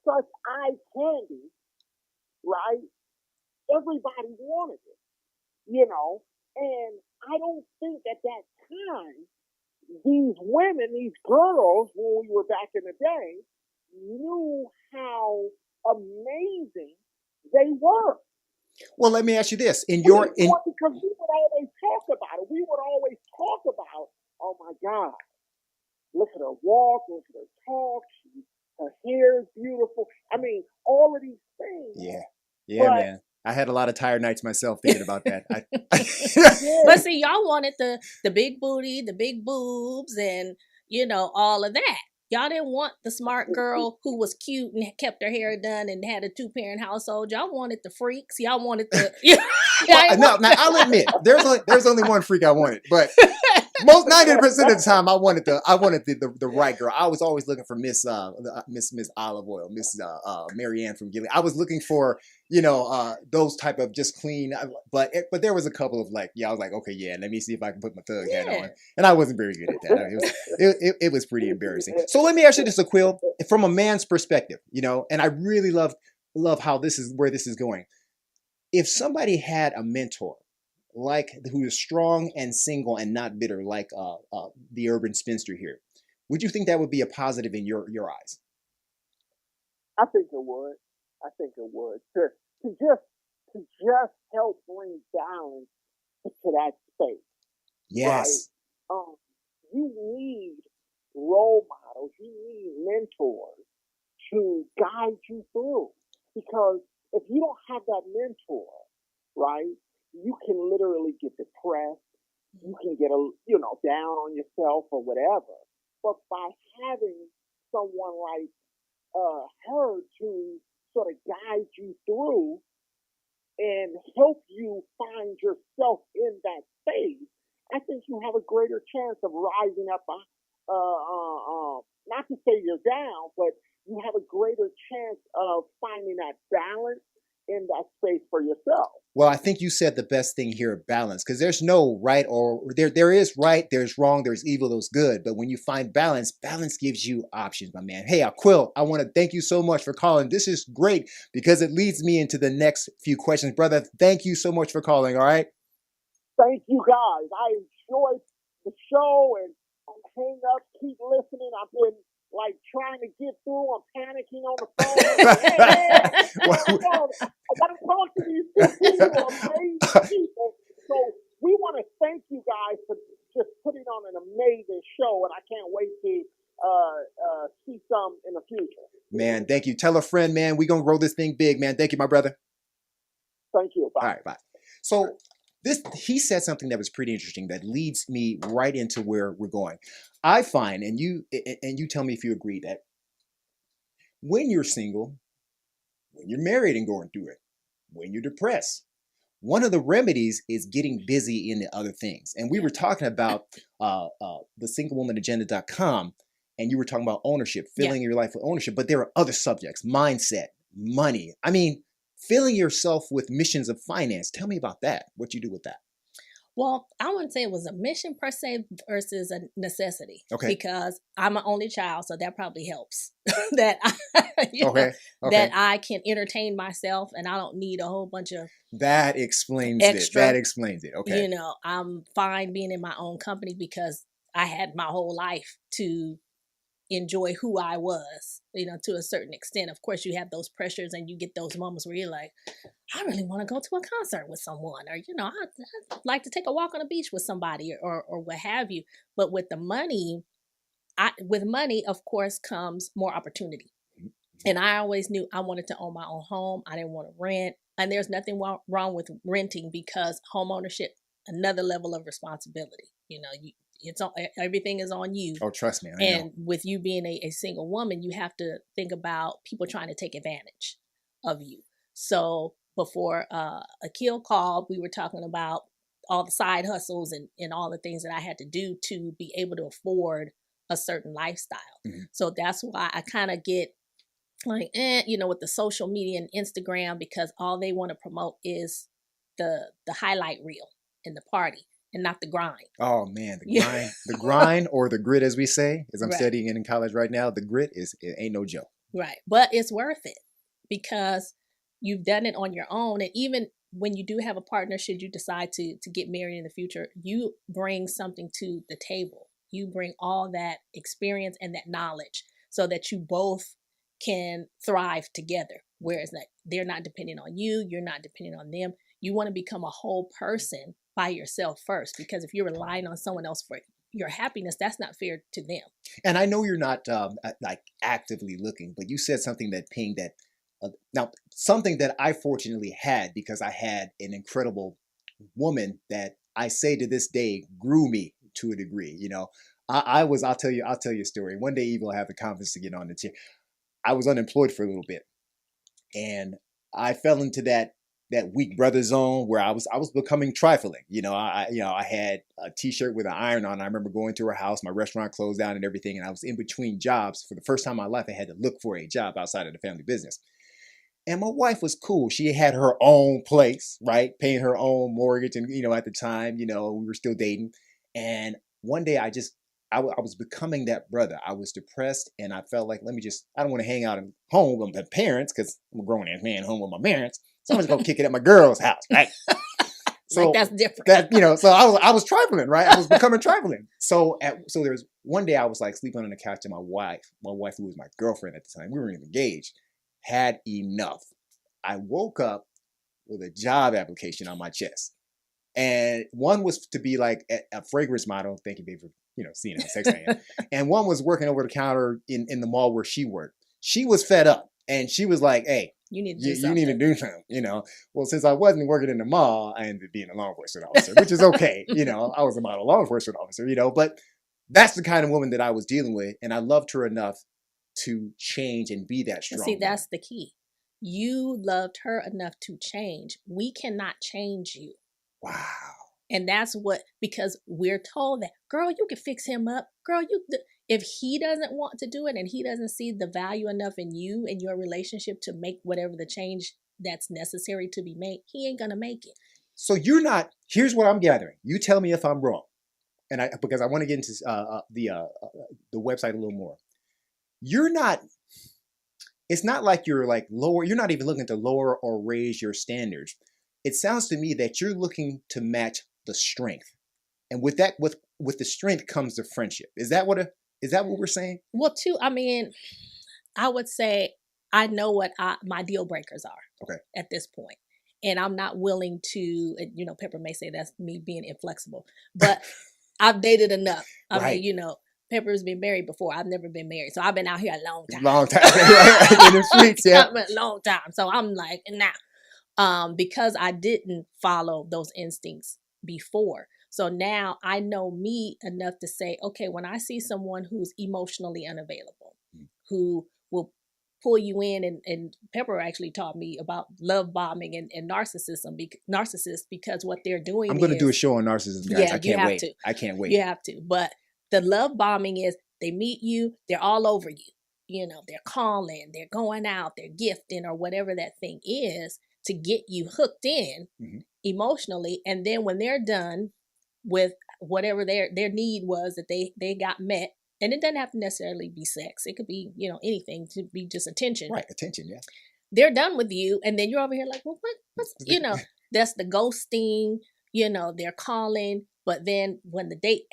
such eye candy, right? Everybody wanted it, and I don't think at that time, these women, these girls, when we were back in the day, knew how amazing they were. Well, let me ask you this. Because we would always talk about it. We would always talk about, oh my God, look at her walk, look at her talk, her hair is beautiful. I mean, all of these things. Yeah, man. I had a lot of tired nights myself thinking about that. But see, y'all wanted the big booty, the big boobs, and all of that. Y'all didn't want the smart girl who was cute and kept her hair done and had a 2-parent household. Y'all wanted the freaks. Y'all wanted the. Now I'll admit there's only one freak I wanted, but most 90% of the time I wanted the right girl. I was always looking for Miss Olive Oil, Miss Marianne from Gilead. I was looking for those type of just clean. But there was a couple of I was like, okay, yeah, let me see if I can put my thug hat on, and I wasn't very good at that. It was pretty embarrassing. So let me ask you this, Aquil, from a man's perspective, and I really love how where this is going. If somebody had a mentor, who is strong and single and not bitter, like the Urban Spinster here, would you think that would be a positive in your eyes? I think it would. To just help bring balance to that space. Yes. Right? You need role models. You need mentors to guide you through, because if you don't have that mentor, right, you can literally get depressed. You can get down on yourself or whatever. But by having someone like her to sort of guide you through and help you find yourself in that space, I think you have a greater chance of rising up. Not to say you're down, but you have a greater chance of finding that balance in that space for yourself. Well, I think you said the best thing here, balance, because there's no right or there is right, there's wrong, there's evil, there's good. But when you find balance, balance gives you options, my man. Hey, Aquil, I want to thank you so much for calling. This is great because it leads me into the next few questions. Brother, thank you so much for calling, all right? Thank you guys. I enjoyed the show and hang up, keep listening. I've been like trying to get through. I'm panicking on the phone. I gotta talk to these people, amazing people. So we want to thank you guys for just putting on an amazing show, and I can't wait to see some in the future. Man, thank you. Tell a friend, man. We're gonna grow this thing big, man. Thank you, my brother. Thank you. Bye. All right, bye. So he said something that was pretty interesting that leads me right into where we're going. I find, and you tell me if you agree, that when you're single, when you're married and going through it, when you're depressed, one of the remedies is getting busy in the other things. And we were talking about the singlewomanagenda.com, and you were talking about ownership, filling your life with ownership. But there are other subjects: mindset, money. I mean, filling yourself with missions of finance. Tell me about that. What you do with that? Well, I wouldn't say it was a mission per se versus a necessity. Okay. Because I'm an only child, so that probably helps. that Okay. that I can entertain myself, and I don't need a whole bunch of That explains extra. it. That explains it. Okay. You know, I'm fine being in my own company because I had my whole life to enjoy who I was, you know, to a certain extent. Of course, you have those pressures and you get those moments where you're like, I really want to go to a concert with someone, or, you know, I'd like to take a walk on the beach with somebody, or what have you. But with the money, with money, of course, comes more opportunity. And I always knew I wanted to own my own home. I didn't want to rent. And there's nothing wrong with renting, because home ownership, another level of responsibility. You know, everything is on you. Oh, trust me. I And know. with you being a single woman, you have to think about people trying to take advantage of you. So before Akil called, we were talking about all the side hustles and all the things that I had to do to be able to afford a certain lifestyle. Mm-hmm. So that's why I kind of get like, you know, with the social media and Instagram, because all they want to promote is the highlight reel and the party, and not the grind. Oh man, the grind or the grit, as we say, as I'm Right. studying it in college right now. The grit it ain't no joke. Right. But it's worth it because you've done it on your own. And even when you do have a partner, should you decide to get married in the future, you bring something to the table. You bring all that experience and that knowledge so that you both can thrive together. Whereas like they're not depending on you, you're not depending on them. You want to become a whole person by yourself first, because if you're relying on someone else for your happiness, that's not fair to them. And I know you're not like actively looking, but you said something that pinged that. Now, something that I fortunately had, because I had an incredible woman that I say to this day grew me to a degree. You know, I'll tell you a story. One day, Eve will have the confidence to get on the chair. I was unemployed for a little bit, and I fell into that weak brother zone where I was becoming trifling. You know, I had a t-shirt with an iron on. I remember going to her house, my restaurant closed down and everything, and I was in between jobs. For the first time in my life, I had to look for a job outside of the family business. And my wife was cool. She had her own place, right? Paying her own mortgage. And, you know, at the time, you know, we were still dating. And one day I was becoming that brother. I was depressed and I felt like, I don't want to hang out at home with my parents because I'm a grown ass man home with my parents. So I'm just going to kick it at my girl's house, right? So like that's different. So I was trifling, right? I was becoming trifling. So there's one day I was like sleeping on the couch and my wife who was my girlfriend at the time, we weren't even engaged, had enough. I woke up with a job application on my chest. And one was to be like a fragrance model. Thank you, babe, for seeing how sexy I am. And one was working over the counter in the mall where she worked. She was fed up and she was like, hey, you need to do something, Well, since I wasn't working in the mall, I ended up being a law enforcement officer, which is okay. I was a model law enforcement officer, but that's the kind of woman that I was dealing with. And I loved her enough to change and be that strong. See, that's the key. You loved her enough to change. We cannot change you. Wow. And that's because we're told that, girl, you can fix him up. Girl, if he doesn't want to do it and he doesn't see the value enough in you and your relationship to make whatever the change that's necessary to be made, he ain't gonna make it. So you're not. Here's what I'm gathering. You tell me if I'm wrong, and because I want to get into the website a little more. You're not. It's not like you're like lower. You're not even looking to lower or raise your standards. It sounds to me that you're looking to match the strength, and with that, with the strength comes the friendship. Is that what we're saying? Well, too, I mean, I would say I know what my deal breakers are. Okay. At this point, and I'm not willing to. Pepper may say that's me being inflexible, but I've dated enough. I mean, Pepper's been married before. I've never been married, so I've been out here a long time. Long time in the streets, yeah. A long time. So I'm like, nah, because I didn't follow those instincts before. So now I know me enough to say, okay, when I see someone who's emotionally unavailable, who will pull you in, and Pepper actually taught me about love bombing and narcissists, because what they're doing I'm going to do a show on narcissism, guys. Yeah, I can't you have wait. to. I can't wait. You have to. But the love bombing is they meet you, they're all over you. They're calling, they're going out, they're gifting, or whatever that thing is to get you hooked in emotionally. And then when they're done with whatever their need was that they got met, and it doesn't have to necessarily be sex. It could be, anything, to be just attention. Right, attention, yeah. They're done with you, and then you're over here like, well, what's that's the ghosting, they're calling, but then when the date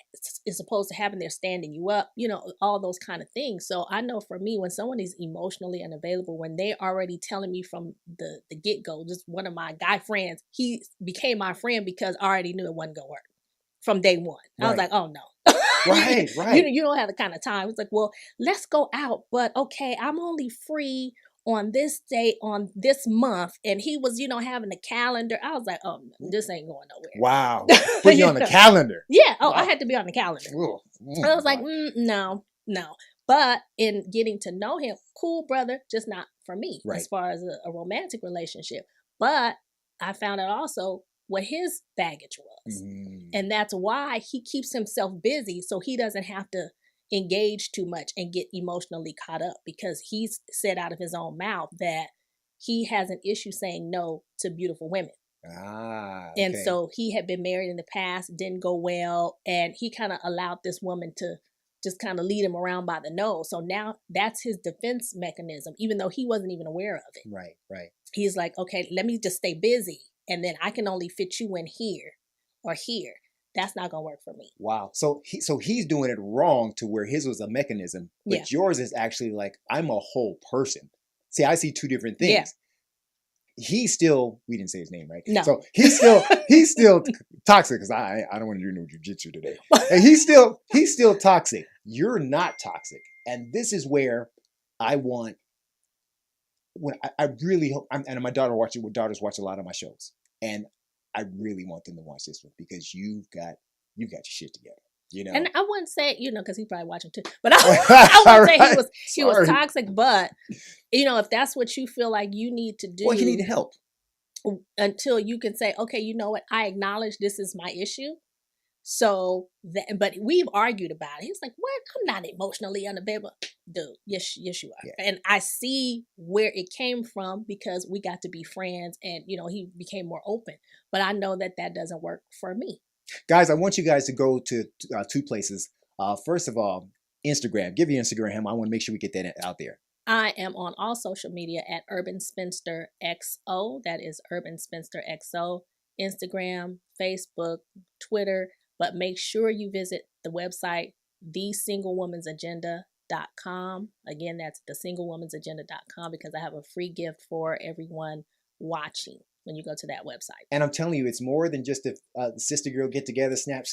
is supposed to happen, they're standing you up, all those kind of things. So I know for me, when someone is emotionally unavailable, when they're already telling me from the get-go, just one of my guy friends, he became my friend because I already knew it wasn't going to work from day one. I was like, oh no. Right. You don't have the kind of time. It's like, well, let's go out, but okay, I'm only free on this date on this month. And he was, having a calendar. I was like, oh, no, this ain't going nowhere. Wow. Put you on the calendar. Yeah. Oh, wow. I had to be on the calendar. I was like, no. But in getting to know him, cool brother, just not for me as far as a romantic relationship. But I found out also what his baggage was. And that's why he keeps himself busy, so he doesn't have to engage too much and get emotionally caught up, because he's said out of his own mouth that he has an issue saying no to beautiful women. Okay. And so he had been married in the past, didn't go well, and he kind of allowed this woman to just kind of lead him around by the nose. So now that's his defense mechanism, even though he wasn't even aware of it. Right. He's like, okay, let me just stay busy, and then I can only fit you in here or here. That's not going to work for me. Wow. So he's doing it wrong to where his was a mechanism, but yours is actually like, I'm a whole person. See, I see two different things. Yeah. He's still, we didn't say his name, right? No. So he's still toxic, because I don't want to do no jujitsu today. And he's still toxic. You're not toxic. And this is where I want, when I really hope, and my daughters watch a lot of my shows, and I really want them to watch this one, because you've got your shit together. And I wouldn't say, because he's probably watching too, but I wouldn't say he was toxic. But if that's what you feel like you need to do, well, you need help until you can say, okay, you know what, I acknowledge this is my issue. So but we've argued about it. He's like, what? I'm not emotionally unavailable, dude. Yes, you are. Yeah. And I see where it came from, because we got to be friends, and he became more open. But I know that doesn't work for me. Guys, I want you guys to go to two places. First of all, Instagram. Give your Instagram. I want to make sure we get that out there. I am on all social media at Urban Spinster XO. That is Urban Spinster XO. Instagram, Facebook, Twitter. But make sure you visit the website, thesinglewomansagenda.com. Again, that's thesinglewomansagenda.com, because I have a free gift for everyone watching when you go to that website. And I'm telling you, it's more than just a sister girl get together, snap,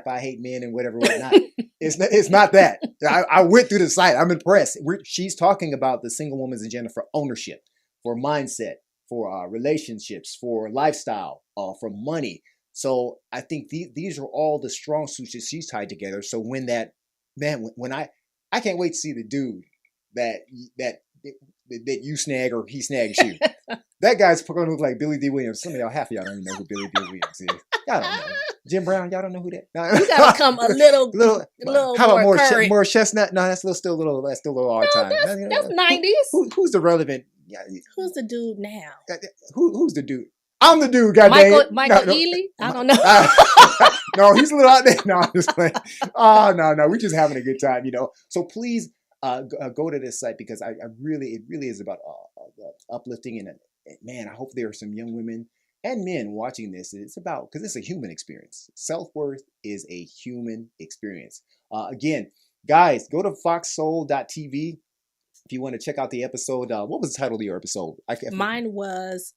I hate men and whatnot. It's not that. I went through the site. I'm impressed. She's talking about the single woman's agenda for ownership, for mindset, for relationships, for lifestyle, for money. So I think these are all the strong suits that she's tied together. So when I can't wait to see the dude that you snag or he snags you. That guy's going to look like Billy D. Williams. Some of y'all, half of y'all don't even know who Billy D. Williams is. Y'all don't know. Jim Brown, y'all don't know who that. No. You gotta come a little how about more more chestnut? No, that's still a little hard time. That's 90s. Who's the relevant Yeah, Who's the dude now? who's the dude? I'm the dude, goddamn. Michael Ealy? I don't know. No, he's a little out there. No, I'm just playing. Oh, no, we're just having a good time, So please go to this site because it really is about uplifting and man, I hope there are some young women and men watching this. It's about because it's a human experience. Self-worth is a human experience. Again, guys, go to foxsoul.tv. If you want to check out the episode, what was the title of your episode? Mine was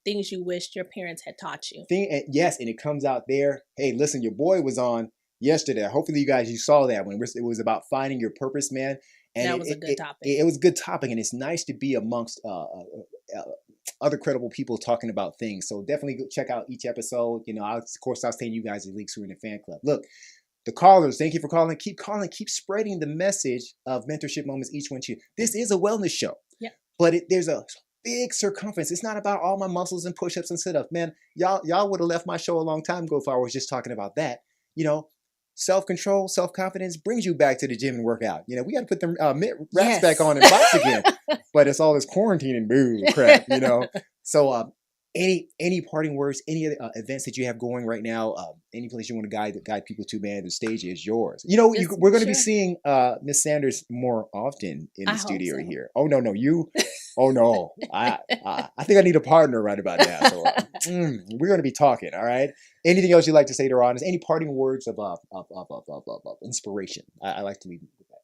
Things You Wished Your Parents Had Taught You. Yes, and it comes out there. Hey, listen, your boy was on yesterday. Hopefully you saw that one. It was about finding your purpose, man. And that was a good topic. It was a good topic, and it's nice to be amongst other credible people talking about things. So definitely go check out each episode. Of course, I'll send you guys the links who are in the fan club. Look, the callers, thank you for calling. Keep calling. Keep spreading the message of mentorship moments. Each one to you. This is a wellness show. Yeah. But there's a big circumference. It's not about all my muscles and push-ups and sit-ups. Man, y'all would have left my show a long time ago if I was just talking about that. Self-control, self-confidence brings you back to the gym and work out. We got to put them wraps back on and box again. But it's all this quarantine and boo crap, So any parting words, any other events that you have going right now, any place you want to guide people to, man, the stage is yours. We're going to be seeing Miss Sanders more often in the studio here. Oh, no, you. Oh, no. I think I need a partner right about now. So we're going to be talking, all right? Anything else you'd like to say to our audience? Any parting words of inspiration? I like to leave with that.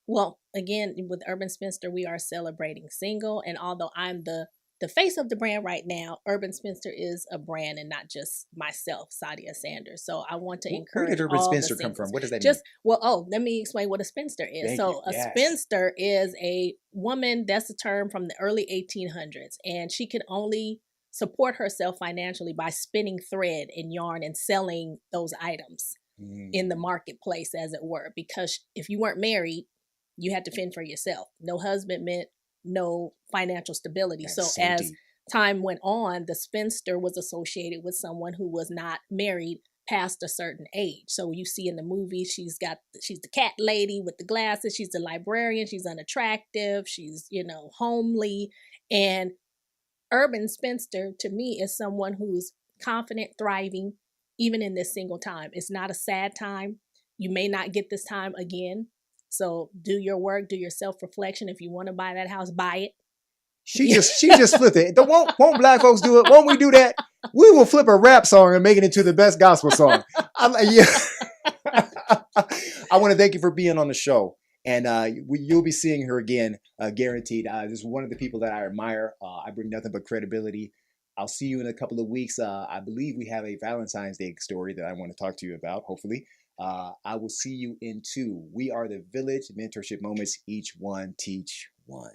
Well, again, with Urban Spinster, we are celebrating single. And although I'm the face of the brand right now, Urban Spinster is a brand and not just myself, Sadia Sanders. So I want to encourage. Where did Urban Spinster come from? What does that mean? Let me explain what a spinster is. Thank you. A spinster is a woman, that's a term from the early 1800s, and she could only support herself financially by spinning thread and yarn and selling those items in the marketplace, as it were. Because if you weren't married, you had to fend for yourself. No husband meant no financial stability. So as deep. Time went on, the spinster was associated with someone who was not married past a certain age. So you see in the movie, she's the cat lady with the glasses. She's the librarian. She's unattractive. She's, homely. And Urban Spinster to me is someone who's confident, thriving, even in this single time. It's not a sad time. You may not get this time again. So do your work, do your self-reflection. If you want to buy that house, buy it. She just flipped it. Won't black folks do it? Won't we do that? We will flip a rap song and make it into the best gospel song. I want to thank you for being on the show. And you'll be seeing her again, guaranteed. This is one of the people that I admire. I bring nothing but credibility. I'll see you in a couple of weeks. I believe we have a Valentine's Day story that I want to talk to you about, hopefully. I will see you in 2. We are the Village Mentorship Moments. Each one teach one.